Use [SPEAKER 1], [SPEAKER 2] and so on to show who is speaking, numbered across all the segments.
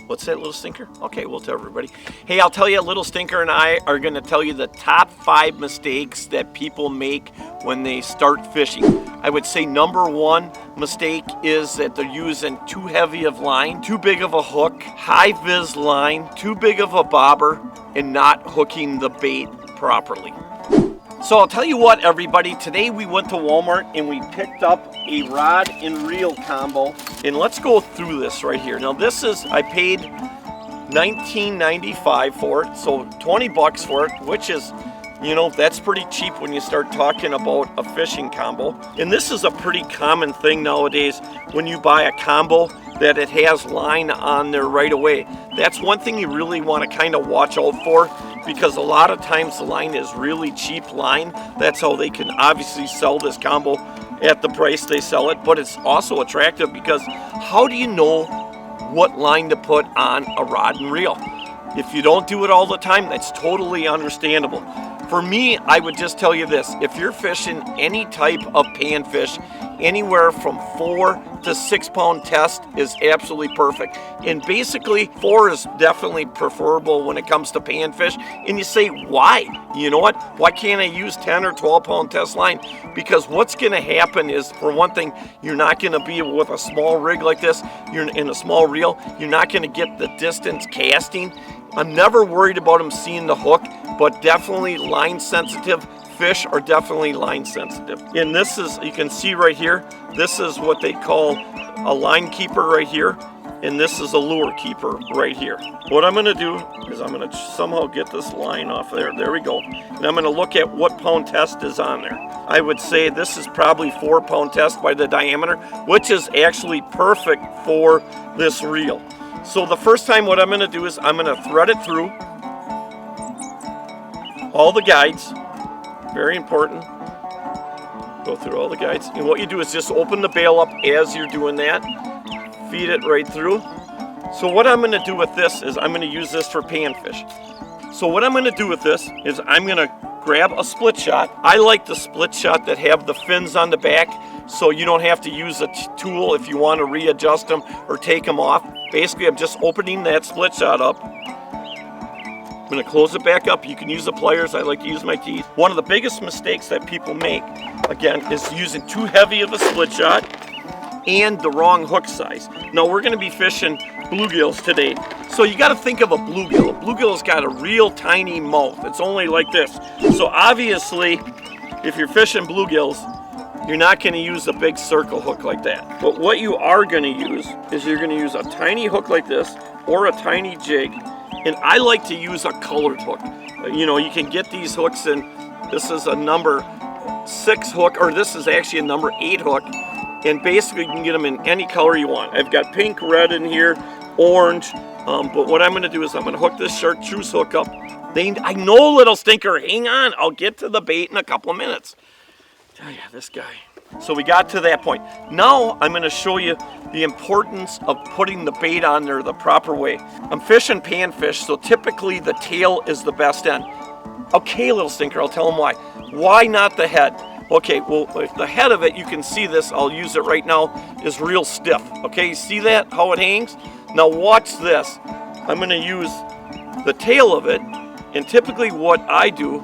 [SPEAKER 1] What's that, Little Stinker? Okay, we'll tell everybody. Hey, I'll tell you, Little Stinker and I are going to tell you the top 5 mistakes that people make when they start fishing. I would say number 1 mistake is that they're using too heavy of line, too big of a hook, high vis line, too big of a bobber, and not hooking the bait properly. So I'll tell you what, everybody, today we went to Walmart and we picked up a rod and reel combo, and let's go through this right here. Now this is, I paid $19.95 for it, so 20 bucks for it, which is, you know, that's pretty cheap when you start talking about a fishing combo. And this is a pretty common thing nowadays when you buy a combo that it has line on there right away. That's one thing you really want to kind of watch out for, because a lot of times the line is really cheap line. That's how they can obviously sell this combo at the price they sell it, but it's also attractive because how do you know what line to put on a rod and reel? If you don't do it all the time, that's totally understandable. For me, I would just tell you this: if you're fishing any type of panfish, anywhere from 4 to 6 pound test is absolutely perfect. And basically 4 is definitely preferable when it comes to panfish. And you say, why? You know what? Why can't I use 10 or 12 pound test line? Because what's going to happen is, for one thing, you're not going to be with a small rig like this. You're in a small reel. You're not going to get the distance casting. I'm never worried about them seeing the hook, but definitely line sensitive. Fish are definitely line sensitive. And this is, you can see right here, this is what they call a line keeper right here, and this is a lure keeper right here. What I'm gonna do is I'm gonna somehow get this line off there. There we go. And I'm gonna look at what pound test is on there. I would say this is probably 4 pound test by the diameter, which is actually perfect for this reel. So the first time what I'm gonna do is I'm gonna thread it through all the guides. Very important. Go through all the guides. And what you do is just open the bail up as you're doing that. Feed it right through. So what I'm going to do with this is I'm going to use this for panfish. So what I'm going to do with this is I'm going to grab a split shot. I like the split shot that have the fins on the back, so you don't have to use a tool if you want to readjust them or take them off. Basically, I'm just opening that split shot up. I'm going to close it back up. You can use the pliers. I like to use my teeth. One of the biggest mistakes that people make, again, is using too heavy of a split shot and the wrong hook size. Now, we're going to be fishing bluegills today. So you got to think of a bluegill. A bluegill's got a real tiny mouth. It's only like this. So obviously, if you're fishing bluegills, you're not going to use a big circle hook like that. But what you are going to use is you're going to use a tiny hook like this or a tiny jig. And I like to use a colored hook. You know, you can get these hooks, and this is a number 6 hook, or this is actually a number 8 hook. And basically you can get them in any color you want. I've got pink, red in here, orange. But what I'm going to do is I'm going to hook this chartreuse hook up. I know, Little Stinker, hang on. I'll get to the bait in a couple of minutes. Oh yeah, this guy. So we got to that point. Now I'm going to show you the importance of putting the bait on there the proper way. I'm fishing panfish, so typically the tail is the best end. Okay, Little Stinker, I'll tell them why. Why not the head? Okay, well, the head of it, you can see this, I'll use it right now, is real stiff. Okay, you see that, how it hangs? Now watch this. I'm going to use the tail of it, and typically what I do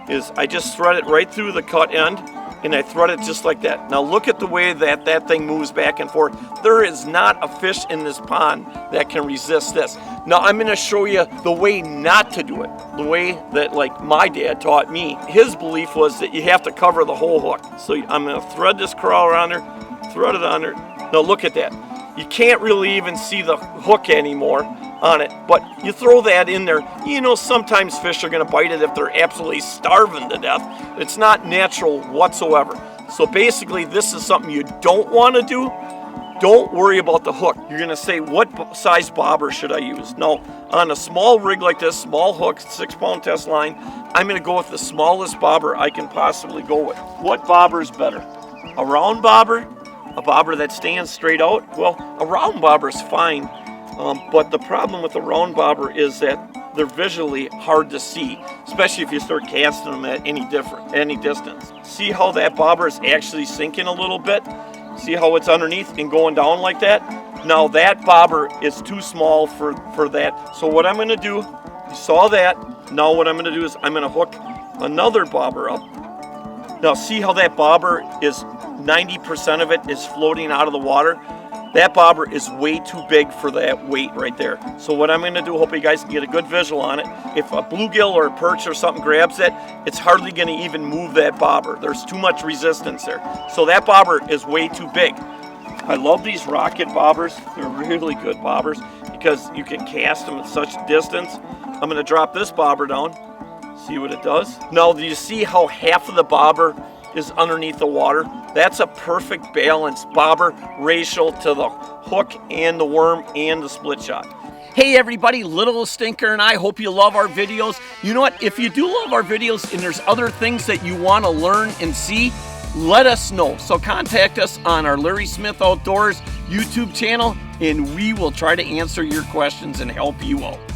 [SPEAKER 1] is I just thread it right through the cut end, and I thread it just like that. Now look at the way that that thing moves back and forth. There is not a fish in this pond that can resist this. Now I'm going to show you the way not to do it. The way that, like, my dad taught me. His belief was that you have to cover the whole hook. So I'm going to thread this crawler on there, thread it on there. Now look at that. You can't really even see the hook anymore on it, but you throw that in there. You know, sometimes fish are going to bite it if they're absolutely starving to death. It's not natural whatsoever. So basically, this is something you don't want to do. Don't worry about the hook. You're going to say, what size bobber should I use? Now, on a small rig like this, small hook, 6 pound test line, I'm going to go with the smallest bobber I can possibly go with. What bobber is better? A round bobber? A bobber that stands straight out? Well, a round bobber is fine. But the problem with the round bobber is that they're visually hard to see, especially if you start casting them at any distance. See how that bobber is actually sinking a little bit? See how it's underneath and going down like that? Now that bobber is too small for that. So what I'm gonna do, you saw that. Now what I'm gonna do is I'm gonna hook another bobber up. Now see how that bobber is 90% of it is floating out of the water? That bobber is way too big for that weight right there. So what I'm gonna do, hope you guys can get a good visual on it. If a bluegill or a perch or something grabs it, it's hardly gonna even move that bobber. There's too much resistance there. So that bobber is way too big. I love these rocket bobbers. They're really good bobbers because you can cast them at such distance. I'm gonna drop this bobber down, see what it does. Now, do you see how half of the bobber is underneath the water? That's a perfect balanced bobber ratio to the hook and the worm and the split shot. Hey everybody, Little Stinker and I hope you love our videos. You know what, if you do love our videos and there's other things that you want to learn and see, let us know. So contact us on our Larry Smith Outdoors YouTube channel and we will try to answer your questions and help you out.